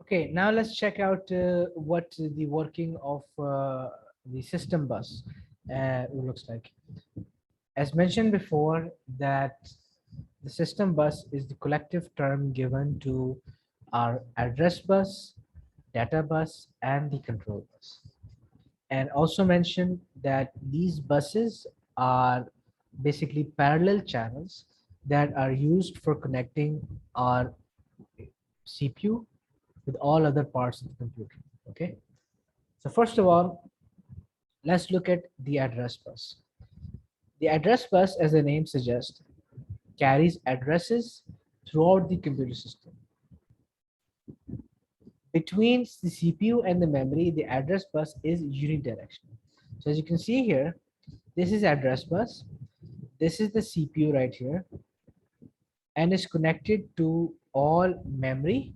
Okay, now let's check out what the working of the system bus looks like. As mentioned before, that the system bus is the collective term given to our address bus, data bus, and the control bus. And also mention that these buses are basically parallel channels that are used for connecting our CPU with all other parts of the computer. Okay, so first of all, let's look at the address bus. The address bus, as the name suggests, carries addresses throughout the computer system. Between the CPU and the memory, the address bus is unidirectional. So as you can see here, this is address bus, this is the CPU right here, and is connected to all memory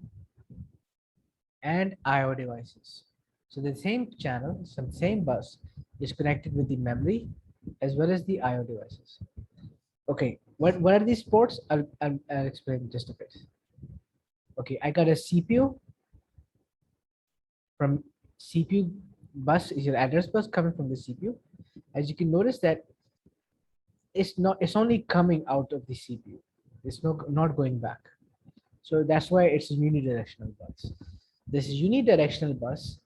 and IO devices. So the same channel, some same bus is connected with the memory as well as the IO devices. Okay, what are these ports? I'll explain just a bit. Okay, I got a CPU from CPU bus is your address bus coming from the CPU. As you can notice that it's only coming out of the CPU. It's not going back. So that's why it's a unidirectional bus. This unidirectional bus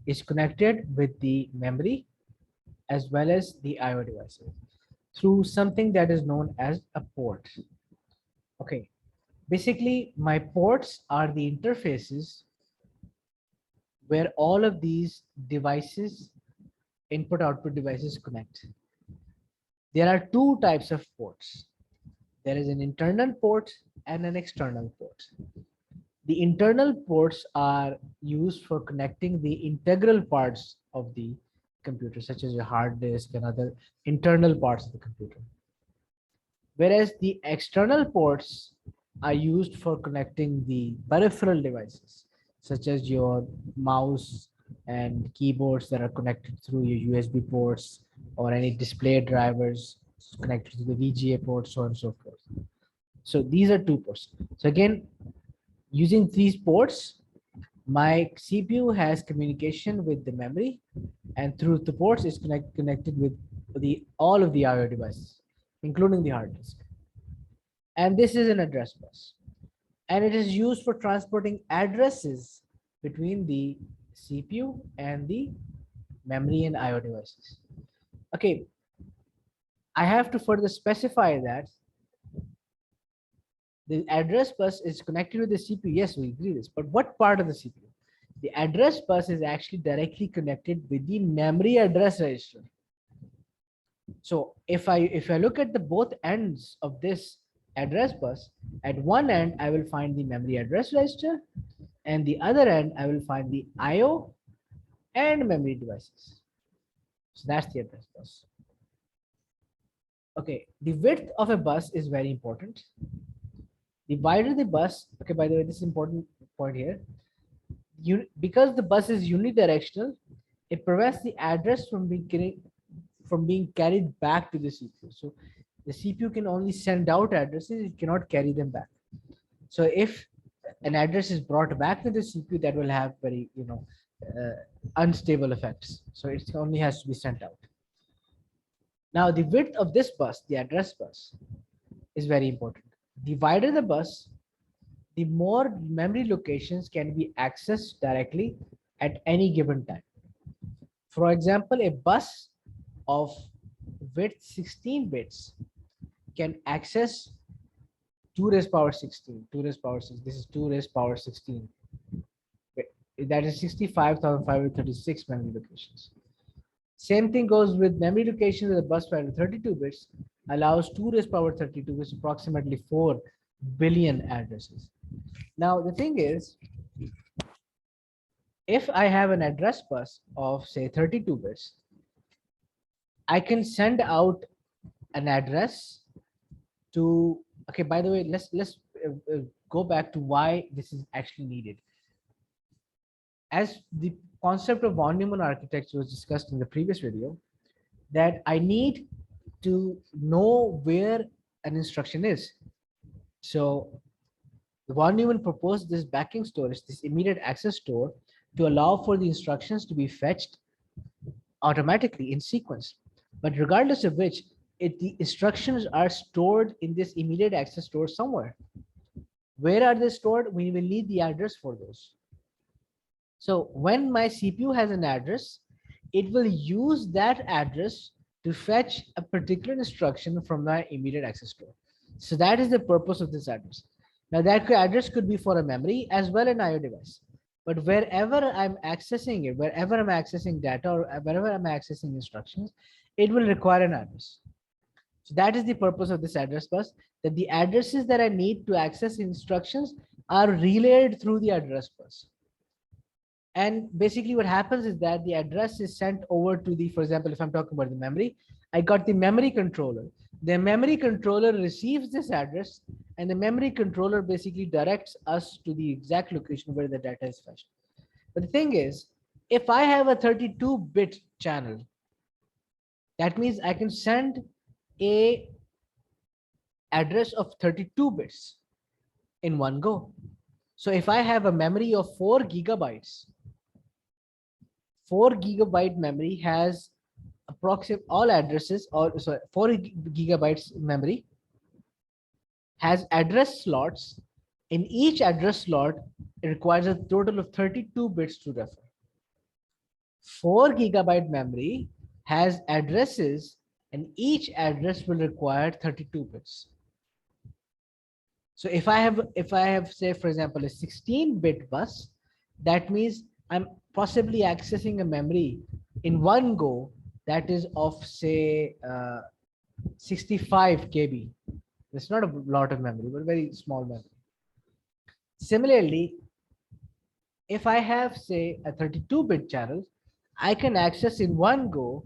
is connected with the memory as well as the IO devices through something that is known as a port. Okay, basically my ports are the interfaces where all of these devices, input output devices, connect. There are two types of ports. There is an internal port and an external port. The internal ports are used for connecting the integral parts of the computer, such as your hard disk and other internal parts of the computer. Whereas the external ports are used for connecting the peripheral devices, such as your mouse and keyboards that are connected through your USB ports, or any display drivers connected to the VGA ports, so on and so forth. So these are two ports. So again, using these ports, my CPU has communication with the memory, and through the ports is connected with all of the IO devices, including the hard disk. And this is an address bus, and it is used for transporting addresses between the CPU and the memory and IO devices. Okay, I have to further specify that the address bus is connected with the CPU. Yes, we agree this, but what part of the CPU? The address bus is actually directly connected with the memory address register. So if I look at the both ends of this address bus, at one end I will find the memory address register, and the other end I will find the IO and memory devices. So that's the address bus. Okay, the width of a bus is very important. The wider the bus, okay, by the way, this is important point here. Because the bus is unidirectional, it prevents the address from being carried back to the CPU. So the CPU can only send out addresses, it cannot carry them back. So if an address is brought back to the CPU, that will have very unstable effects. So it only has to be sent out. Now the width of this bus, the address bus, is very important. The wider the bus, the more memory locations can be accessed directly at any given time. For example, a bus of width 16 bits can access 2 raised power 16, 2 raised power 6. This is 2 raised power 16. That is 65,536 memory locations. Same thing goes with memory locations. The bus value 32 bits allows 2 raised power 32, which is approximately 4 billion addresses. Now the thing is, if I have an address bus of say 32 bits, I can send out an address to, okay, by the way, let's go back to why this is actually needed. As the concept of von Neumann architecture was discussed in the previous video, that I need to know where an instruction is. So Von Neumann proposed this backing storage, this immediate access store, to allow for the instructions to be fetched automatically in sequence. But regardless of which, the instructions are stored in this immediate access store somewhere. Where are they stored? We will need the address for those. So when my CPU has an address, it will use that address to fetch a particular instruction from my immediate access store. So that is the purpose of this address. Now that address could be for a memory as well as an IO device. But wherever I'm accessing it, wherever I'm accessing data or wherever I'm accessing instructions, it will require an address. So that is the purpose of this address bus, that the addresses that I need to access instructions are relayed through the address bus. And basically what happens is that the address is sent over to the, for example, if I'm talking about the memory, I got the memory controller. The memory controller receives this address, and the memory controller basically directs us to the exact location where the data is fetched. But the thing is, if I have a 32-bit channel, that means I can send a address of 32 bits in one go. So if I have a memory of 4 gigabytes, 4 gigabyte memory has approximate all addresses, or sorry, 4 gigabytes memory has address slots. In each address slot, it requires a total of 32 bits to refer. 4 gigabyte memory has addresses, and each address will require 32 bits. So if I have, say, for example, a 16-bit bus, that means I'm possibly accessing a memory in one go that is of, say, 65 KB. It's not a lot of memory, but very small memory. Similarly, if I have, say, a 32-bit channel, I can access in one go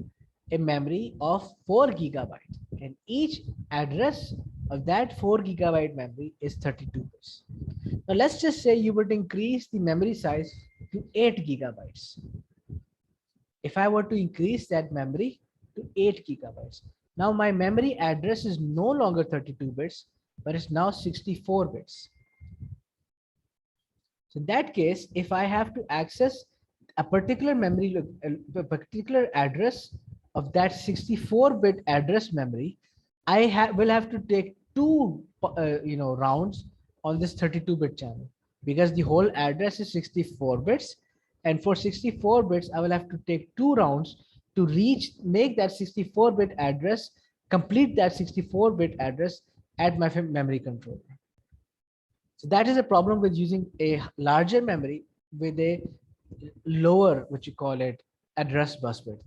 a memory of 4 gigabyte, and each address of that 4 gigabyte memory is 32 bits. Now let's just say you would increase the memory size to 8 gigabytes. If I were to increase that memory to 8 gigabytes, now my memory address is no longer 32 bits, but it's now 64 bits. So in that case, if I have to access a particular memory, a particular address of that 64-bit address memory, I will have to take two rounds on this 32-bit channel, because the whole address is 64 bits, and for 64 bits I will have to take 2 rounds to make that 64-bit address, complete that 64-bit address at my memory controller. So that is a problem with using a larger memory with a lower, what you call it, address bus width.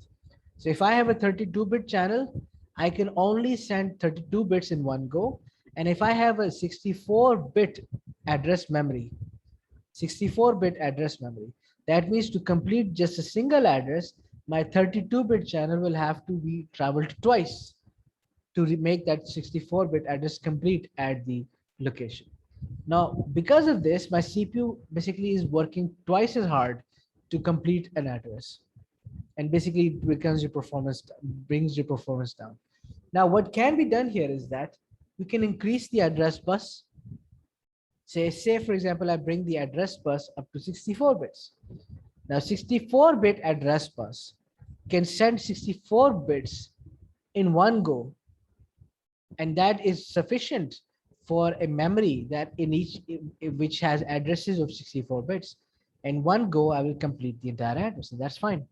So if I have a 32-bit channel, I can only send 32 bits in one go. And if I have a 64-bit address memory, 64-bit address memory, that means to complete just a single address, my 32-bit channel will have to be traveled twice to make that 64-bit address complete at the location. Now, because of this, my CPU basically is working twice as hard to complete an address, and basically brings your performance down. Now, what can be done here is that we can increase the address bus. Say for example, I bring the address bus up to 64 bits. Now, 64-bit address bus can send 64 bits in one go, and that is sufficient for a memory that which has addresses of 64 bits. In one go, I will complete the entire address, and that's fine.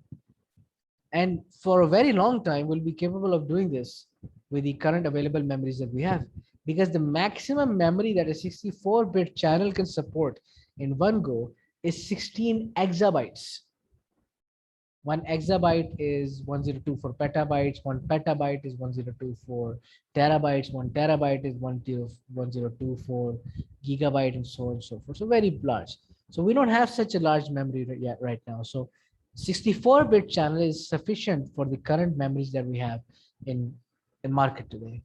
And for a very long time, we'll be capable of doing this with the current available memories that we have, because the maximum memory that a 64-bit channel can support in one go is 16 exabytes. 1 exabyte is 1024 petabytes, 1 petabyte is 1024 terabytes, 1 terabyte is 1024 gigabyte, and so on and so forth. So very large. So we don't have such a large memory yet right now. So 64-bit channel is sufficient for the current memories that we have in market today.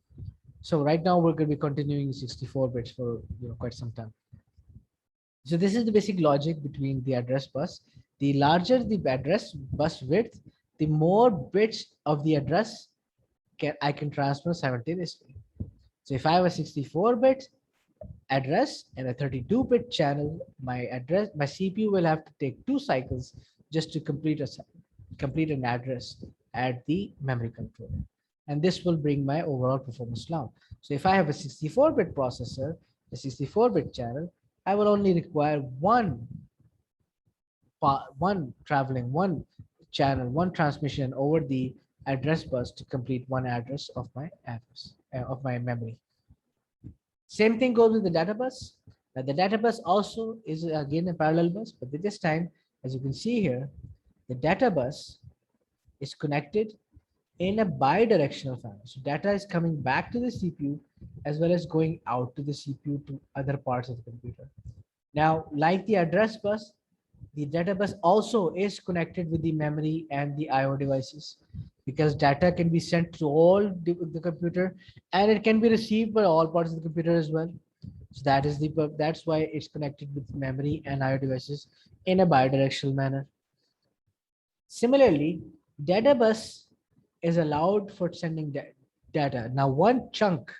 So right now we're going to be continuing 64 bits for quite some time. So this is the basic logic between the address bus. The larger the address bus width, the more bits of the address I can transfer simultaneously. So if I have a 64 bit, address and a 32-bit channel, my CPU will have to take 2 cycles just to complete an address at the memory controller. And this will bring my overall performance down. So if I have a 64-bit processor, a 64-bit channel, I will only require one channel, one transmission over the address bus to complete one address of my memory. Same thing goes with the data bus. Now the data bus also is again a parallel bus, but this time, as you can see here, the data bus is connected in a bidirectional fashion. So data is coming back to the CPU as well as going out to the CPU to other parts of the computer. Now, like the address bus, the data bus also is connected with the memory and the IO devices, because data can be sent to all the computer and it can be received by all parts of the computer as well. So that's why it's connected with memory and IO devices in a bidirectional manner. Similarly, data bus is allowed for sending data. Now, one chunk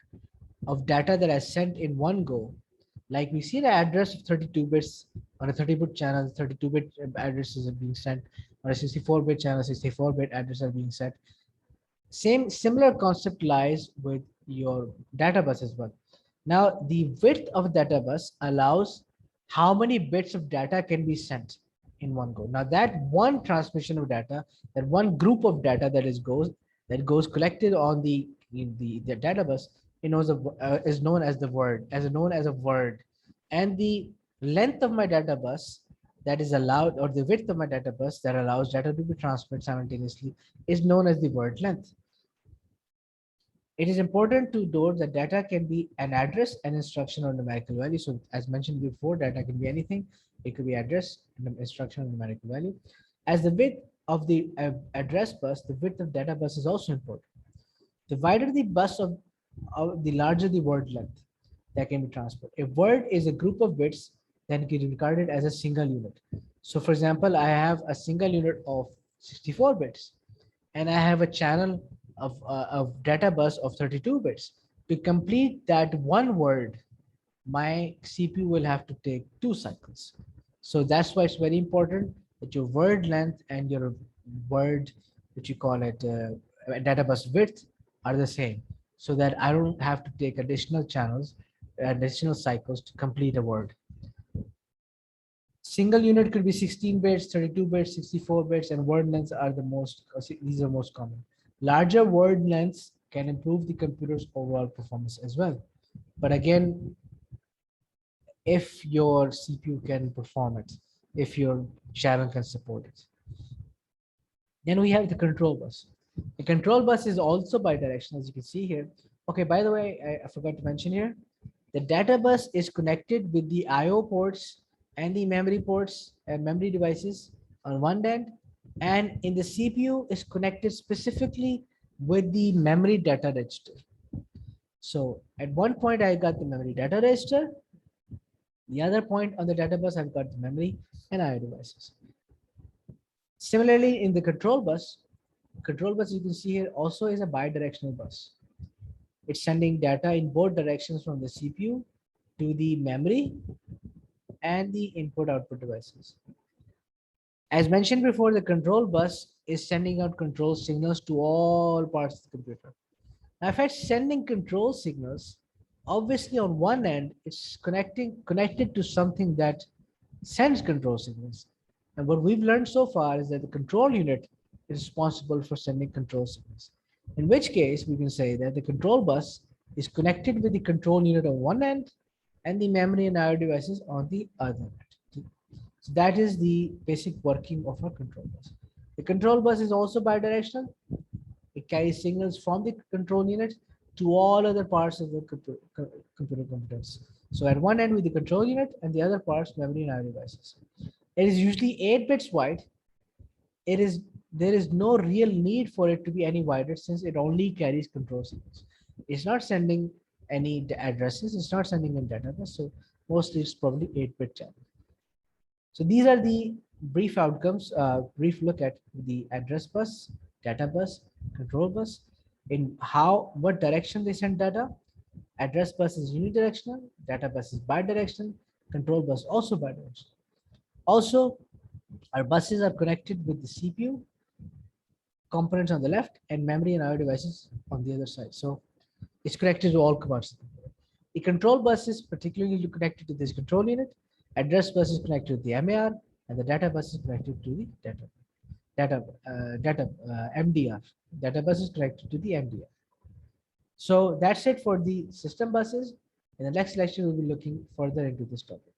of data that I sent in one go, like we see the address of 32 bits on a 30-bit channel, 32-bit addresses are being sent. On a 64-bit channel, 64-bit addresses are being sent. Similar concept lies with your data bus as well. Now, the width of data bus allows how many bits of data can be sent in one go. Now, that one transmission of data, that one group of data that goes collected on the data bus, is known as the word, and the length of my data bus that is allowed, or the width of my data bus that allows data to be transmitted simultaneously, is known as the word length. It is important to note that data can be an address, an instruction, or numerical value. So as mentioned before, data can be anything. It could be address, instruction, or numerical value. As the width of the address bus, the width of data bus is also important. The wider the bus the larger the word length that can be transferred. A word is a group of bits that can be regarded as a single unit. So for example, I have a single unit of 64 bits and I have a channel of data bus of 32 bits. To complete that one word, my CPU will have to take 2 cycles. So that's why it's very important that your word length and your word, which you call it data bus width, are the same, so that I don't have to take additional channels, additional cycles to complete a word. Single unit could be 16 bits, 32 bits, 64 bits, and word lengths are these are most common. Larger word lengths can improve the computer's overall performance as well. But again, if your CPU can perform it, if your channel can support it. Then we have the control bus. The control bus is also bidirectional, as you can see here. Okay, by the way, I forgot to mention here, the data bus is connected with the IO ports and the memory ports and memory devices on one end, and in the CPU is connected specifically with the memory data register. So at one point I got the memory data register, the other point on the data bus I've got the memory and IO devices. Similarly, in the control bus you can see here also is a bidirectional bus. It's sending data in both directions from the CPU to the memory and the input-output devices. As mentioned before, the control bus is sending out control signals to all parts of the computer. Now, if it's sending control signals, obviously on one end, it's connected to something that sends control signals. And what we've learned so far is that the control unit is responsible for sending control signals. In which case, we can say that the control bus is connected with the control unit on one end and the memory and IO devices on the other end. So that is the basic working of a control bus. The control bus is also bidirectional. It carries signals from the control unit to all other parts of the computer computers. So at one end with the control unit and the other parts memory and IO devices. It is usually 8 bits wide. There is no real need for it to be any wider since it only carries control signals. It's not sending any addresses, it's not sending any data bus, so mostly it's probably 8-bit channel. So these are the brief outcomes, brief look at the address bus, data bus, control bus, in what direction they send data, Address bus is unidirectional, data bus is bidirectional, control bus also bidirectional. Also, our buses are connected with the CPU components on the left and memory and IO devices on the other side. So it's connected to all commands. The control bus is particularly connected to this control unit. Address bus is connected to the MAR, and the data bus is connected to the MDR. Data bus is connected to the MDR. So that's it for the system buses. In the next lecture, we'll be looking further into this topic.